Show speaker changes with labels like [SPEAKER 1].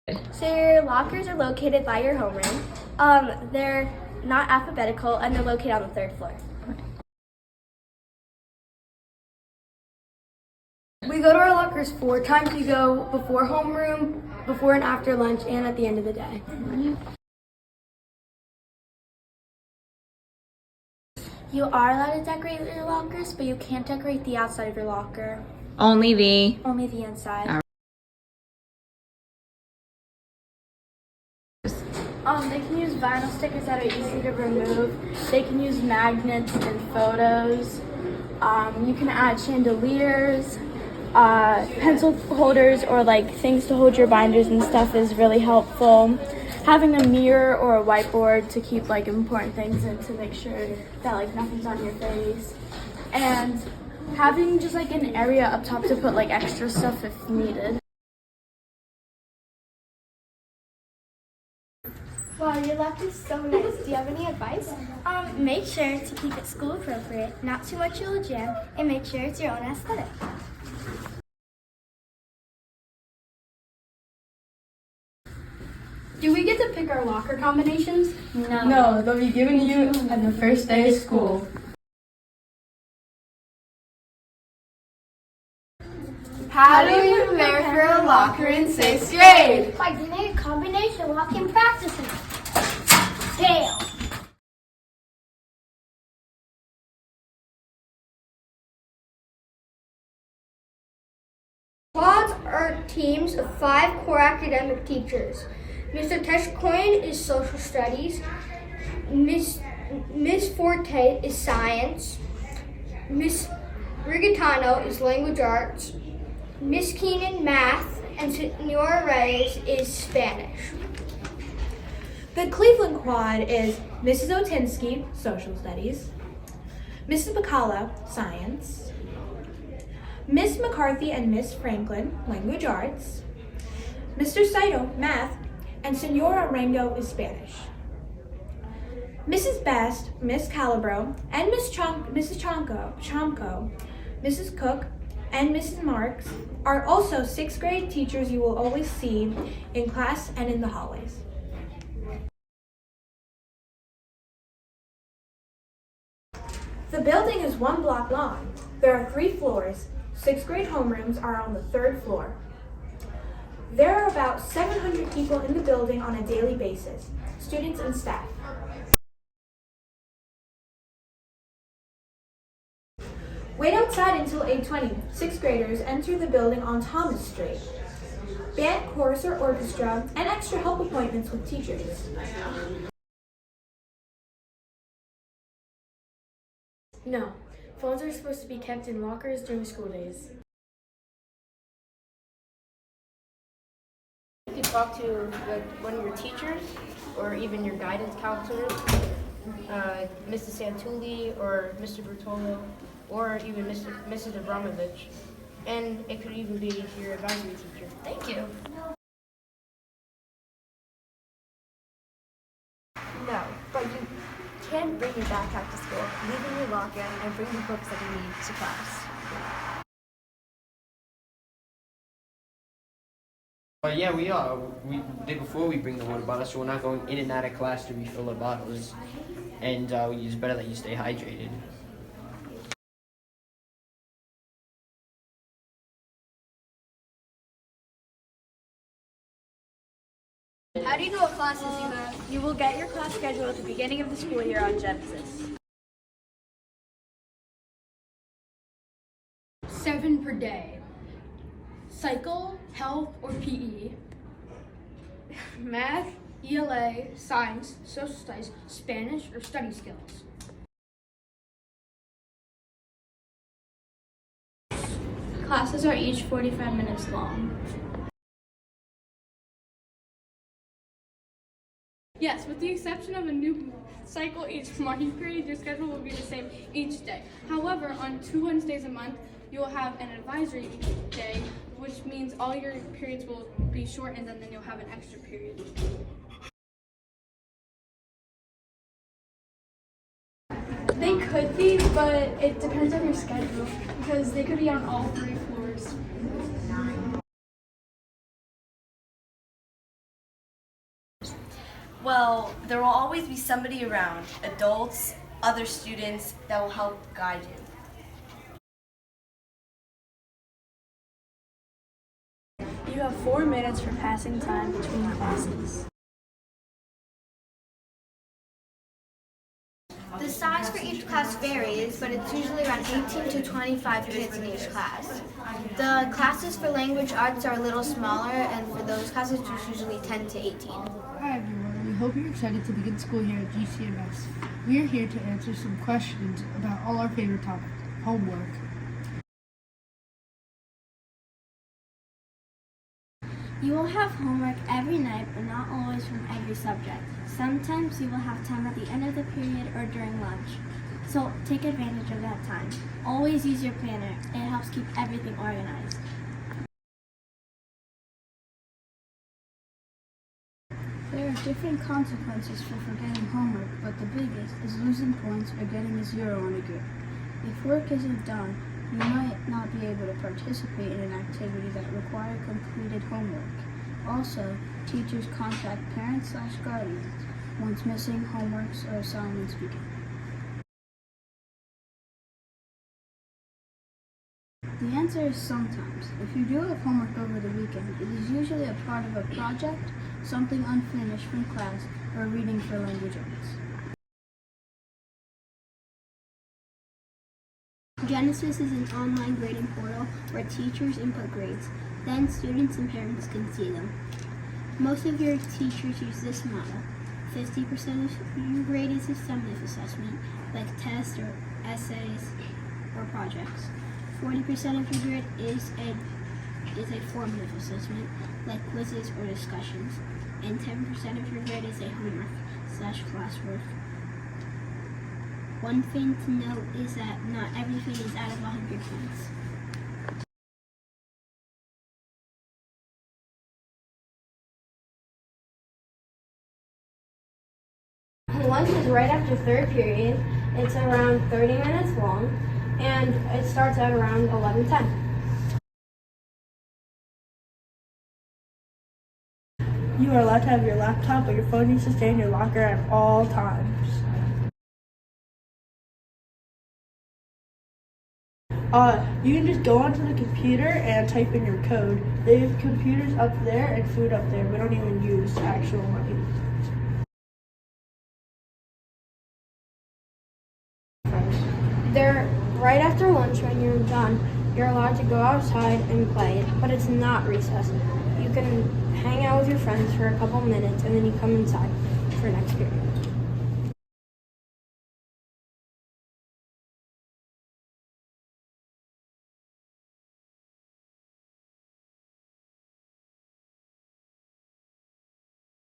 [SPEAKER 1] So your lockers are located by your homeroom. They're not alphabetical and they're located on the third floor.
[SPEAKER 2] We go to our lockers 4 times. We go before homeroom, before and after lunch, and at the end of the day.
[SPEAKER 1] You are allowed to decorate your lockers, but you can't decorate the outside of your locker.
[SPEAKER 3] Only the
[SPEAKER 1] Only the inside. They can use vinyl stickers that are easy to remove. They can use magnets and photos. You can add chandeliers, pencil holders, or like things to hold your binders and stuff is really helpful. Having a mirror or a whiteboard to keep like important things and to make sure that like nothing's on your face. And having just like an area up top to put like extra stuff if needed.
[SPEAKER 4] Wow, your locker is so nice. Do you have any advice?
[SPEAKER 1] Make sure to keep it school appropriate, not too much you'll jam, and make sure it's your own aesthetic.
[SPEAKER 2] Do we get to pick our locker combinations?
[SPEAKER 4] No.
[SPEAKER 2] They'll be given to you at the first day of school.
[SPEAKER 4] How do you prepare for a locker in 6th grade?
[SPEAKER 1] By doing a combination walk-in practices. Tail.
[SPEAKER 5] Squads are teams of 5 core academic teachers. Mr. Teshkoyan is social studies. Miss Forte is science. Miss Rigatano is language arts. Miss Keenan math, and Senora Reyes is Spanish.
[SPEAKER 6] The Cleveland Quad is Mrs. Otinsky, Social Studies, Mrs. Bacala, Science, Miss McCarthy and Miss Franklin, Language Arts, Mr. Saito, Math, and Senora Rango is Spanish. Mrs. Best, Miss Calabro, and Mrs. Chomko, Mrs. Cook, and Mrs. Marks are also 6th grade teachers you will always see in class and in the hallways. The building is 1 block long. There are 3 floors. 6th grade homerooms are on the 3rd floor. There are about 700 people in the building on a daily basis, students and staff. Wait outside until 8:20. 6th graders enter the building on Thomas Street. Band, chorus, or orchestra, and extra help appointments with teachers.
[SPEAKER 2] No. Phones are supposed to be kept in lockers during school days.
[SPEAKER 7] You could talk to one of your teachers or even your guidance counselors, Mrs. Santulli or Mr. Bertolo, or even Mrs. Abramovich. And it could even be your advisory teacher. Thank you.
[SPEAKER 4] No, but you can bring your backpack to school, leave in your locker, and bring the books that you need to class.
[SPEAKER 8] Yeah, we are. The day before we bring the water bottles, so we're not going in and out of class to refill our bottles. And it's better that you stay hydrated.
[SPEAKER 4] How do you know what classes you have? You will get your class schedule at the beginning of the school year on Genesis.
[SPEAKER 2] 7 per day. Cycle, health, or PE. Math, ELA, science, social studies, Spanish, or study skills.
[SPEAKER 1] Classes are each 45 minutes long.
[SPEAKER 2] Yes, with the exception of a new cycle each morning period, your schedule will be the same each day. However, on 2 Wednesdays a month, you will have an advisory day, which means all your periods will be shortened and then you'll have an extra period.
[SPEAKER 1] They could be, but it depends on your schedule because they could be on all 3 floors.
[SPEAKER 3] Well, there will always be somebody around, adults, other students, that will help guide you.
[SPEAKER 1] You have 4 minutes for passing time between classes.
[SPEAKER 5] The size for each class varies, but it's usually around 18 to 25 kids in each class. The classes for language arts are a little smaller, and for those classes it's usually 10 to 18.
[SPEAKER 9] Hi everyone, we hope you're excited to begin school here at GCMS. We are here to answer some questions about all our favorite topics, homework.
[SPEAKER 10] You will have homework every night, but not always from every subject. Sometimes you will have time at the end of the period or during lunch. So take advantage of that time. Always use your planner. It helps keep everything organized.
[SPEAKER 9] There are different consequences for forgetting homework, but the biggest is losing points or getting a 0 on a grade. If work isn't done, you might not be able to participate in an activity that requires completed homework. Also, teachers contact parents/guardians once missing homeworks or assignments begin. The answer is sometimes. If you do have homework over the weekend, it is usually a part of a project, something unfinished from class, or reading for language arts.
[SPEAKER 10] Genesis is an online grading portal where teachers input grades. Then students and parents can see them. Most of your teachers use this model. 50% of your grade is a summative assessment, like tests or essays or projects. 40% of your grade is a formative assessment, like quizzes or discussions. And 10% of your grade is a homework/classwork. One thing to note is that not everything is out of 100 points.
[SPEAKER 11] Lunch is right after third period. It's around 30 minutes long, and it starts at around 11:10.
[SPEAKER 6] You are allowed to have your laptop, but your phone needs to stay in your locker at all times. You can just go onto the computer and type in your code. They have computers up there and food up there. We don't even use actual money.
[SPEAKER 11] They're right after lunch when you're done. You're allowed to go outside and play, but it's not recess. You can hang out with your friends for a couple minutes and then you come inside for next period.